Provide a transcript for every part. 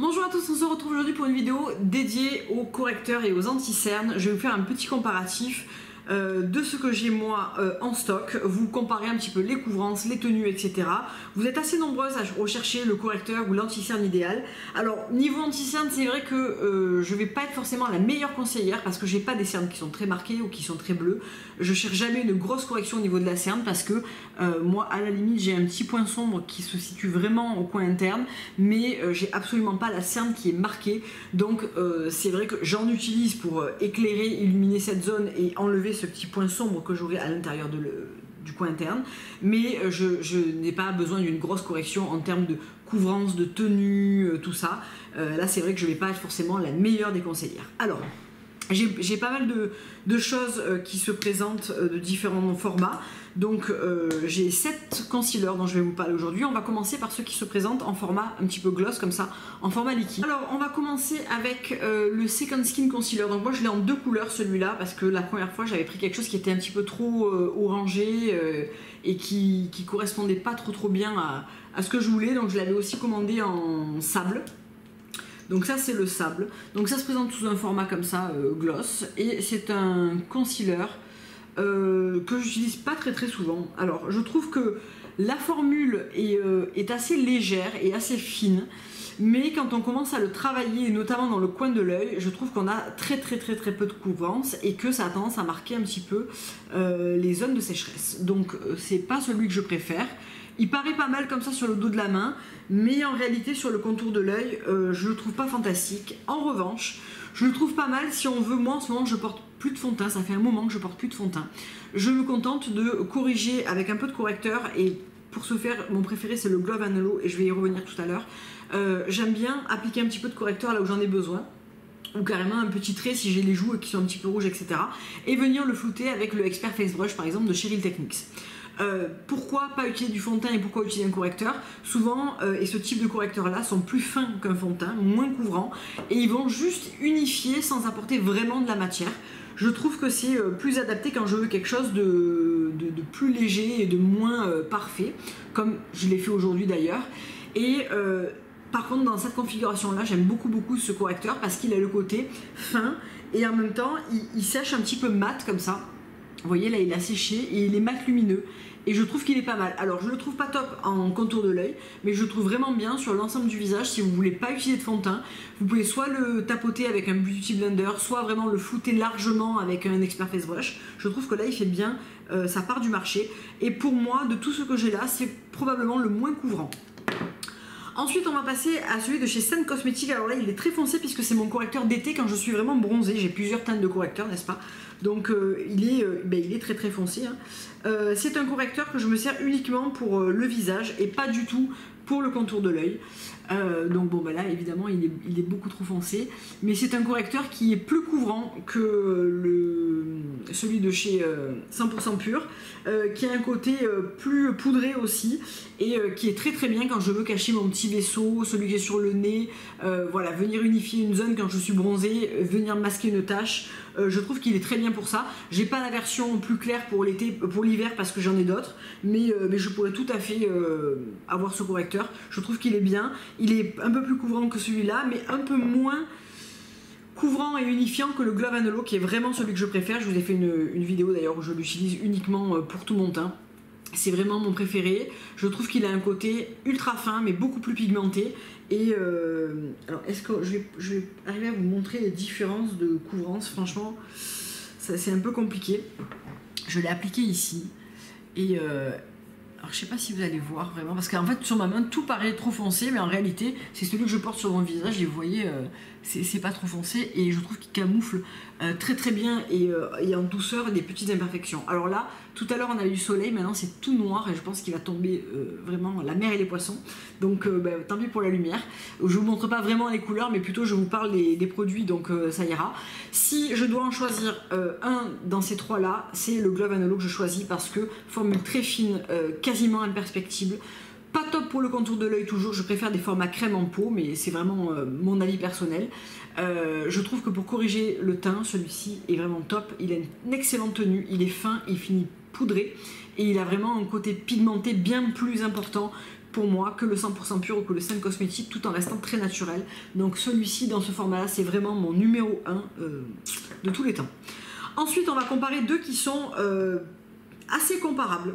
Bonjour à tous, on se retrouve aujourd'hui pour une vidéo dédiée aux correcteurs et aux anti-cernes. Je vais vous faire un petit comparatif de ce que j'ai moi en stock, vous comparez un petit peu les couvrances, les tenues, etc. Vous êtes assez nombreuses à rechercher le correcteur ou l'anti-cerne idéal. Alors niveau anti-cerne, c'est vrai que je vais pas être forcément la meilleure conseillère parce que j'ai pas des cernes qui sont très marquées ou qui sont très bleues. Je cherche jamais une grosse correction au niveau de la cerne parce que moi à la limite j'ai un petit point sombre qui se situe vraiment au coin interne, mais j'ai absolument pas la cerne qui est marquée. Donc c'est vrai que j'en utilise pour éclairer, illuminer cette zone et enlever ce petit point sombre que j'aurai à l'intérieur du coin interne, mais je n'ai pas besoin d'une grosse correction en termes de couvrance, de tenue, tout ça. Là c'est vrai que je ne vais pas être forcément la meilleure des conseillères. Alors j'ai pas mal de choses qui se présentent de différents formats. Donc j'ai 7 concealers dont je vais vous parler aujourd'hui. On va commencer par ceux qui se présentent en format un petit peu gloss comme ça, en format liquide. Alors on va commencer avec le Second Skin Concealer. Donc moi je l'ai en 2 couleurs celui-là parce que la première fois j'avais pris quelque chose qui était un petit peu trop orangé et qui correspondait pas trop bien à ce que je voulais. Donc je l'avais aussi commandé en sable. Donc ça c'est le sable, donc ça se présente sous un format comme ça, gloss, et c'est un concealer que j'utilise pas très souvent. Alors je trouve que la formule est assez légère et assez fine, mais quand on commence à le travailler, notamment dans le coin de l'œil, je trouve qu'on a très peu de couvrance et que ça a tendance à marquer un petit peu les zones de sécheresse. Donc c'est pas celui que je préfère. Il paraît pas mal comme ça sur le dos de la main, mais en réalité sur le contour de l'œil, je le trouve pas fantastique. En revanche, je le trouve pas mal si on veut. Moi en ce moment je porte plus de fond de teint, ça fait un moment que je porte plus de fond de teint. Je me contente de corriger avec un peu de correcteur, et pour ce faire, mon préféré c'est le Glove & Halo, et je vais y revenir tout à l'heure. J'aime bien appliquer un petit peu de correcteur là où j'en ai besoin, ou carrément un petit trait si j'ai les joues qui sont un petit peu rouges, etc. Et venir le flouter avec le Expert Face Brush par exemple de Cheryl Techniques. Pourquoi pas utiliser du fond de teint et pourquoi utiliser un correcteur? Souvent, et ce type de correcteur là sont plus fins qu'un fond de teint, moins couvrants, et ils vont juste unifier sans apporter vraiment de la matière. Je trouve que c'est plus adapté quand je veux quelque chose de plus léger et de moins parfait, comme je l'ai fait aujourd'hui d'ailleurs. Et par contre dans cette configuration là j'aime beaucoup ce correcteur parce qu'il a le côté fin et en même temps il sèche un petit peu mat comme ça. Vous voyez là il a séché et il est mat lumineux et je trouve qu'il est pas mal. Alors je le trouve pas top en contour de l'œil, mais je le trouve vraiment bien sur l'ensemble du visage. Si vous voulez pas utiliser de fond de teint, vous pouvez soit le tapoter avec un Beauty Blender, soit vraiment le flouter largement avec un Expert Face Brush. Je trouve que là il fait bien, ça part du marché, et pour moi de tout ce que j'ai là c'est probablement le moins couvrant. Ensuite on va passer à celui de chez Sen Cosmetics. Alors là il est très foncé puisque c'est mon correcteur d'été quand je suis vraiment bronzée. J'ai plusieurs teintes de correcteur, n'est-ce pas? Donc il est très foncé, hein. C'est un correcteur que je me sers uniquement pour le visage et pas du tout pour le contour de l'œil. Donc bon là évidemment il est beaucoup trop foncé, mais c'est un correcteur qui est plus couvrant que celui de chez 100% Pur, qui a un côté plus poudré aussi, et qui est très bien quand je veux cacher mon petit vaisseau, celui qui est sur le nez, voilà, venir unifier une zone quand je suis bronzée, venir masquer une tache. Je trouve qu'il est très bien pour ça. J'ai pas la version plus claire pour l'été, pour l'hiver parce que j'en ai d'autres, mais je pourrais tout à fait avoir ce correcteur. Je trouve qu'il est bien. Il est un peu plus couvrant que celui-là, mais un peu moins couvrant et unifiant que le Glove & Halo, qui est vraiment celui que je préfère. Je vous ai fait une vidéo d'ailleurs où je l'utilise uniquement pour tout mon teint. C'est vraiment mon préféré. Je trouve qu'il a un côté ultra fin mais beaucoup plus pigmenté. Et alors est-ce que je vais arriver à vous montrer les différences de couvrance? Franchement c'est un peu compliqué. Je l'ai appliqué ici et alors je sais pas si vous allez voir vraiment, parce qu'en fait sur ma main tout paraît trop foncé, mais en réalité c'est celui que je porte sur mon visage et vous voyez c'est pas trop foncé, et je trouve qu'il camoufle très bien et en douceur des petites imperfections. Alors là tout à l'heure on avait du soleil, maintenant c'est tout noir et je pense qu'il va tomber vraiment la mer et les poissons, donc tant pis pour la lumière. Je vous montre pas vraiment les couleurs mais plutôt je vous parle des produits, donc ça ira. Si je dois en choisir un dans ces trois là, c'est le Glove & Halo que je choisis parce que formule très fine, quasiment imperceptible. Pas top pour le contour de l'œil toujours, je préfère des formats crème en peau, mais c'est vraiment mon avis personnel. Je trouve que pour corriger le teint, celui-ci est vraiment top. Il a une excellente tenue, il est fin, il finit poudré, et il a vraiment un côté pigmenté bien plus important pour moi que le 100% pur ou que le 5 cosmétique, tout en restant très naturel. Donc celui-ci dans ce format là, c'est vraiment mon numéro 1 de tous les temps. Ensuite on va comparer deux qui sont assez comparables.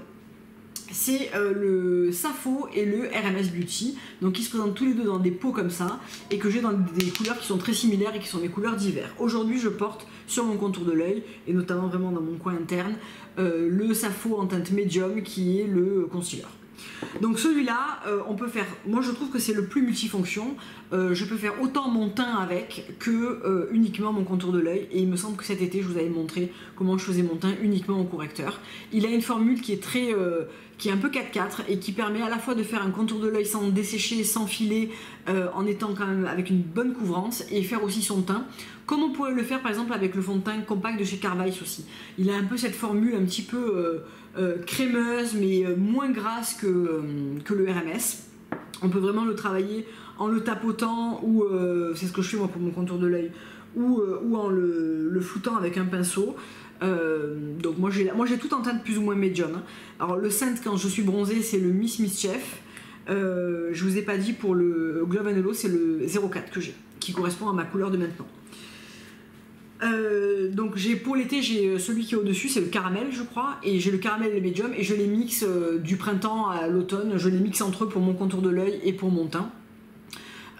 C'est le Safo et le RMS Beauty, donc qui se présentent tous les deux dans des pots comme ça et que j'ai dans des couleurs qui sont très similaires et qui sont mes couleurs d'hiver. Aujourd'hui je porte sur mon contour de l'œil et notamment vraiment dans mon coin interne le Safo en teinte médium qui est le concealer. Donc celui-là, on peut faire, moi je trouve que c'est le plus multifonction, je peux faire autant mon teint avec que uniquement mon contour de l'œil, et il me semble que cet été je vous avais montré comment je faisais mon teint uniquement au correcteur. Il a une formule qui est très, qui est un peu 4-4 et qui permet à la fois de faire un contour de l'œil sans dessécher, sans filer, en étant quand même avec une bonne couvrance, et faire aussi son teint, comme on pourrait le faire par exemple avec le fond de teint compact de chez Carvais aussi. Il a un peu cette formule un petit peu crémeuse mais moins grasse que le RMS. On peut vraiment le travailler en le tapotant ou c'est ce que je fais moi pour mon contour de l'œil, ou en le floutant avec un pinceau. Donc moi j'ai tout en teinte plus ou moins médium, hein. Alors le scent quand je suis bronzée c'est le Miss Mischief. Je vous ai pas dit pour le Glow & Halo, c'est le 04 que j'ai, qui correspond à ma couleur de maintenant. Donc pour l'été j'ai celui qui est au dessus, c'est le caramel je crois, et j'ai le caramel et le médium, et je les mixe du printemps à l'automne, je les mixe entre eux pour mon contour de l'œil et pour mon teint.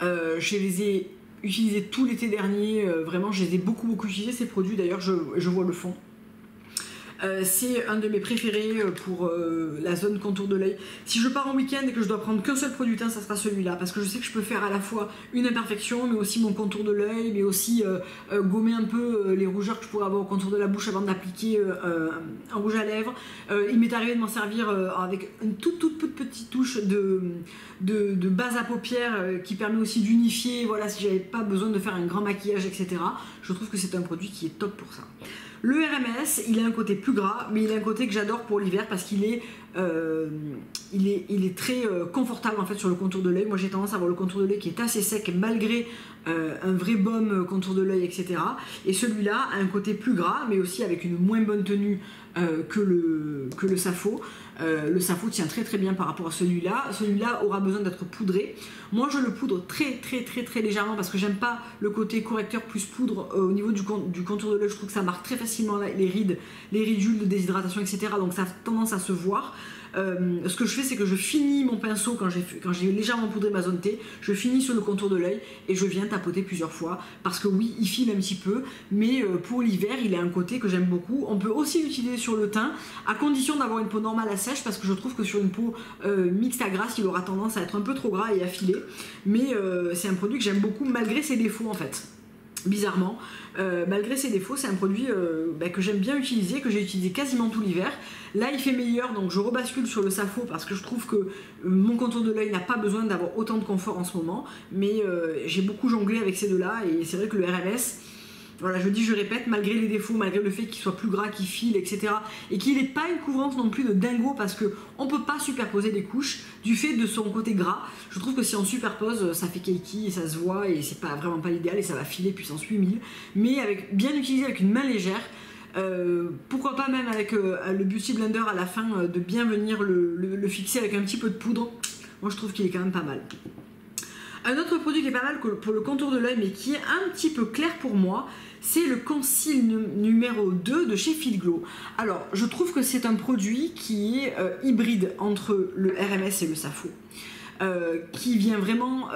Je les ai utilisés tout l'été dernier, vraiment je les ai beaucoup utilisés ces produits, d'ailleurs je vois le fond. C'est un de mes préférés pour la zone contour de l'œil. Si je pars en week-end et que je dois prendre qu'un seul produit teint, ça sera celui-là, parce que je sais que je peux faire à la fois une imperfection, mais aussi mon contour de l'œil, mais aussi gommer un peu les rougeurs que je pourrais avoir au contour de la bouche avant d'appliquer un rouge à lèvres. Il m'est arrivé de m'en servir avec une toute petite touche de base à paupières qui permet aussi d'unifier, voilà, si j'avais pas besoin de faire un grand maquillage, etc. Je trouve que c'est un produit qui est top pour ça. Le RMS, il a un côté plus gras, mais il a un côté que j'adore pour l'hiver parce qu'il est, il est très confortable en fait sur le contour de l'œil. Moi j'ai tendance à avoir le contour de l'œil qui est assez sec malgré un vrai baume contour de l'œil, etc. Et celui-là a un côté plus gras, mais aussi avec une moins bonne tenue que le Safo. Le Safo tient très bien par rapport à celui-là. Celui-là aura besoin d'être poudré. Moi je le poudre très légèrement parce que j'aime pas le côté correcteur plus poudre au niveau du contour de l'œil. Je trouve que ça marque très facilement les rides, les ridules de déshydratation, etc. Donc ça a tendance à se voir. Ce que je fais, c'est que je finis mon pinceau quand j'ai légèrement poudré ma zone T, je finis sur le contour de l'œil et je viens tapoter plusieurs fois parce que oui, il file un petit peu, mais pour l'hiver, il a un côté que j'aime beaucoup. On peut aussi l'utiliser sur le teint à condition d'avoir une peau normale à sèche, parce que je trouve que sur une peau mixte à grasse, il aura tendance à être un peu trop gras et à filer, mais c'est un produit que j'aime beaucoup malgré ses défauts en fait. Bizarrement, malgré ses défauts, c'est un produit que j'aime bien utiliser, que j'ai utilisé quasiment tout l'hiver. Là il fait meilleur, donc je rebascule sur le Safo parce que je trouve que mon contour de l'œil n'a pas besoin d'avoir autant de confort en ce moment, mais j'ai beaucoup jonglé avec ces deux là, et c'est vrai que le RMS, voilà, je répète, malgré les défauts, malgré le fait qu'il soit plus gras, qu'il file, etc. et qu'il n'ait pas une couvrance non plus de dingo, parce qu'on ne peut pas superposer les couches du fait de son côté gras. Je trouve que si on superpose, ça fait cakey et ça se voit, et c'est vraiment pas l'idéal, et ça va filer puissance 8000. Mais bien utilisé avec une main légère, pourquoi pas même avec le Beauty Blender à la fin, de bien venir le fixer avec un petit peu de poudre. Moi je trouve qu'il est quand même pas mal. Un autre produit qui est pas mal pour le contour de l'œil, mais qui est un petit peu clair pour moi, c'est le Conceal numéro 2 de chez Fit Glow. Alors, je trouve que c'est un produit qui est hybride entre le RMS et le Safo, qui vient vraiment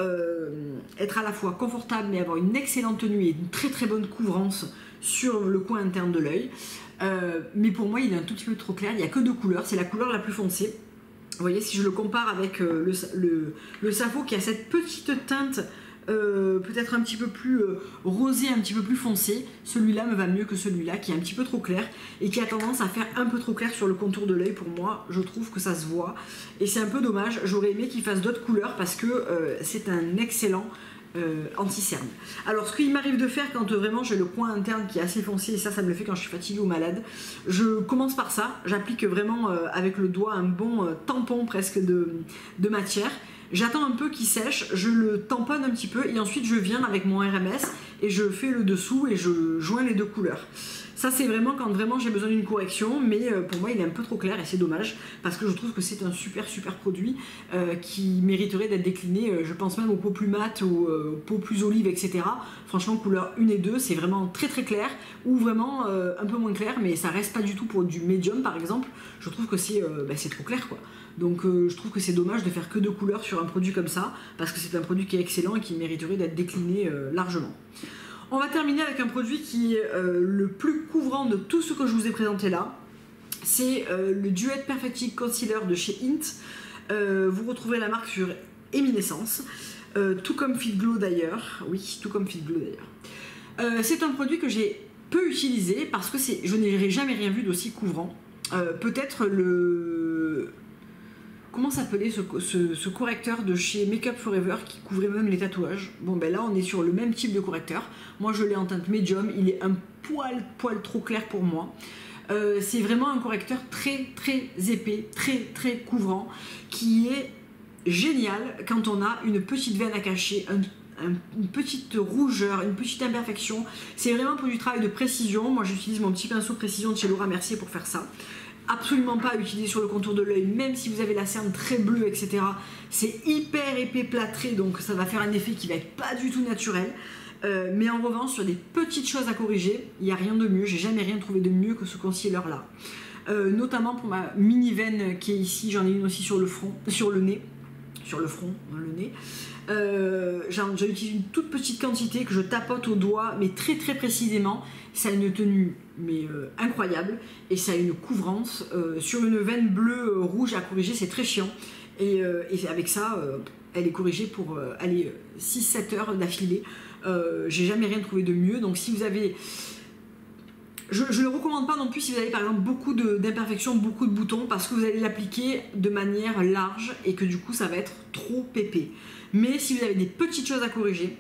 être à la fois confortable, mais avoir une excellente tenue et une très bonne couvrance sur le coin interne de l'œil. Mais pour moi, il est un tout petit peu trop clair. Il n'y a que deux couleurs, c'est la couleur la plus foncée. Vous voyez, si je le compare avec le Safo qui a cette petite teinte peut-être un petit peu plus rosé, un petit peu plus foncé, celui-là me va mieux que celui-là qui est un petit peu trop clair et qui a tendance à faire un peu trop clair sur le contour de l'œil. Pour moi, je trouve que ça se voit et c'est un peu dommage. J'aurais aimé qu'il fasse d'autres couleurs parce que c'est un excellent anti-cerne. Alors ce qu'il m'arrive de faire quand vraiment j'ai le coin interne qui est assez foncé, et ça me le fait quand je suis fatiguée ou malade, je commence par ça, j'applique vraiment avec le doigt un bon tampon presque de matière. j'attends un peu qu'il sèche, je le tamponne un petit peu et ensuite je viens avec mon RMS et je fais le dessous et je joins les deux couleurs. Ça c'est vraiment quand vraiment j'ai besoin d'une correction, mais pour moi il est un peu trop clair et c'est dommage parce que je trouve que c'est un super produit qui mériterait d'être décliné, je pense même aux peaux plus mates, aux peaux plus olives, etc. Franchement couleur 1 et 2 c'est vraiment très clair ou vraiment un peu moins clair, mais ça reste pas du tout pour du médium par exemple. Je trouve que c'est trop clair quoi. Donc je trouve que c'est dommage de faire que 2 couleurs sur un produit comme ça parce que c'est un produit qui est excellent et qui mériterait d'être décliné largement. On va terminer avec un produit qui est le plus couvrant de tout ce que je vous ai présenté là. C'est le Duet Perfecting Concealer de chez Hint. Vous retrouverez la marque sur Eminescence, tout comme Fit Glow d'ailleurs. Oui, tout comme Fit Glow d'ailleurs. C'est un produit que j'ai peu utilisé parce que je n'ai jamais rien vu d'aussi couvrant. Peut-être le... Comment s'appelait ce correcteur de chez Make Up Forever qui couvrait même les tatouages. Bon ben là on est sur le même type de correcteur. Moi je l'ai en teinte médium, il est un poil trop clair pour moi. C'est vraiment un correcteur très épais, très couvrant, qui est génial quand on a une petite veine à cacher, une petite rougeur, une petite imperfection. C'est vraiment pour du travail de précision. Moi j'utilise mon petit pinceau précision de chez Laura Mercier pour faire ça. Absolument pas à utiliser sur le contour de l'œil, même si vous avez la cerne très bleue, etc. C'est hyper épais plâtré, donc ça va faire un effet qui va être pas du tout naturel. Mais en revanche, sur des petites choses à corriger, il n'y a rien de mieux. J'ai jamais rien trouvé de mieux que ce concealer là. Notamment pour ma mini veine qui est ici, j'en ai une aussi sur le front, sur le nez. Sur le front, dans le nez. J'en utilise une toute petite quantité que je tapote au doigt, mais très précisément. Ça a une tenue incroyable et ça a une couvrance. Sur une veine bleue rouge à corriger, c'est très chiant. Et avec ça, elle est corrigée pour aller 6-7 heures d'affilée. J'ai jamais rien trouvé de mieux. Donc si vous avez... Je ne le recommande pas non plus si vous avez par exemple beaucoup d'imperfections, beaucoup de boutons, parce que vous allez l'appliquer de manière large et que du coup ça va être trop épais. Mais si vous avez des petites choses à corriger,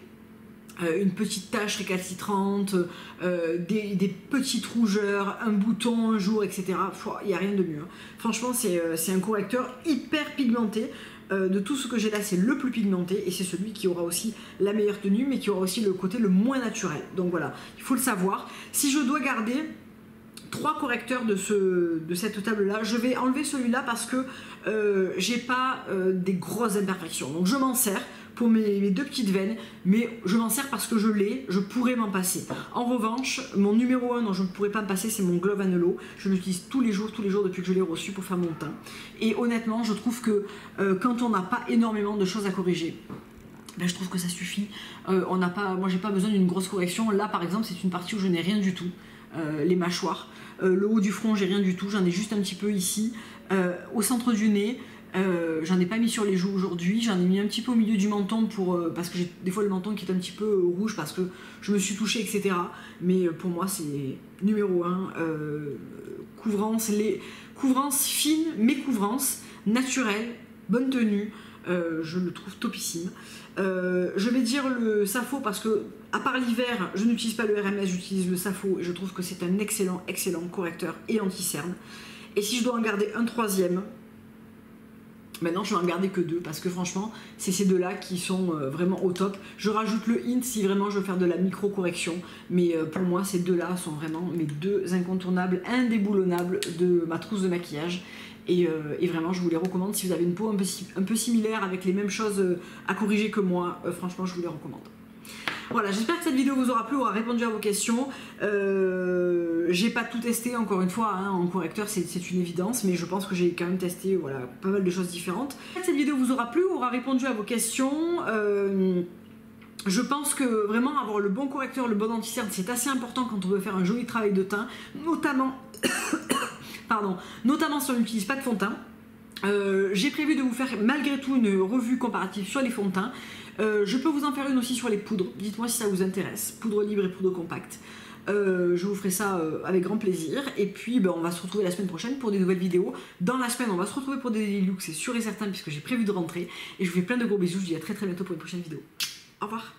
une petite tache récalcitrante, des petites rougeurs, un bouton un jour, etc. Il n'y a rien de mieux. Franchement c'est un correcteur hyper pigmenté. De tout ce que j'ai là, c'est le plus pigmenté et c'est celui qui aura aussi la meilleure tenue, mais qui aura aussi le côté le moins naturel. Donc voilà, il faut le savoir. Si je dois garder 3 correcteurs de cette table là, je vais enlever celui-là parce que j'ai pas des grosses imperfections. Donc je m'en sers pour mes 2 petites veines, mais je m'en sers parce que je l'ai, je pourrais m'en passer. En revanche, mon numéro 1 dont je ne pourrais pas me passer, c'est mon Glove Anello. Je l'utilise tous les jours depuis que je l'ai reçu pour faire mon teint. Et honnêtement, je trouve que quand on n'a pas énormément de choses à corriger, ben, je trouve que ça suffit. Moi, j'ai pas besoin d'une grosse correction. Là, par exemple, c'est une partie où je n'ai rien du tout. Les mâchoires. Le haut du front, j'ai rien du tout. J'en ai juste un petit peu ici. Au centre du nez, j'en ai pas mis sur les joues aujourd'hui, j'en ai mis un petit peu au milieu du menton parce que j'ai des fois le menton qui est un petit peu rouge parce que je me suis touchée, etc. Mais pour moi c'est numéro 1, couvrance fine mais couvrance naturelle, bonne tenue, je le trouve topissime. Je vais dire le Safo parce que à part l'hiver je n'utilise pas le RMS, j'utilise le Safo et je trouve que c'est un excellent correcteur et anti-cerne. Et si je dois en garder un troisième, maintenant je vais en garder que 2 parce que franchement c'est ces 2 là qui sont vraiment au top. Je rajoute le Hint si vraiment je veux faire de la micro correction, mais pour moi ces 2 là sont vraiment mes 2 incontournables, indéboulonnables de ma trousse de maquillage. Et vraiment je vous les recommande si vous avez une peau un peu similaire avec les mêmes choses à corriger que moi, franchement je vous les recommande. Voilà, j'espère que cette vidéo vous aura plu, aura répondu à vos questions. J'ai pas tout testé, encore une fois, hein, en correcteur c'est une évidence, mais je pense que j'ai quand même testé voilà, pas mal de choses différentes. J'espère que cette vidéo vous aura plu, aura répondu à vos questions. Je pense que vraiment avoir le bon correcteur, le bon anti-cerne, c'est assez important quand on veut faire un joli travail de teint, notamment, notamment si on n'utilise pas de fond de teint. J'ai prévu de vous faire malgré tout une revue comparative sur les fonds de teint. Je peux vous en faire une aussi sur les poudres, dites-moi si ça vous intéresse, poudre libre et poudre compacte. Je vous ferai ça avec grand plaisir. Et puis on va se retrouver la semaine prochaine pour des nouvelles vidéos. Dans la semaine on va se retrouver pour des daily looks, c'est sûr et certain puisque j'ai prévu de rentrer. Et je vous fais plein de gros bisous, je vous dis à très bientôt pour une prochaine vidéo. Au revoir.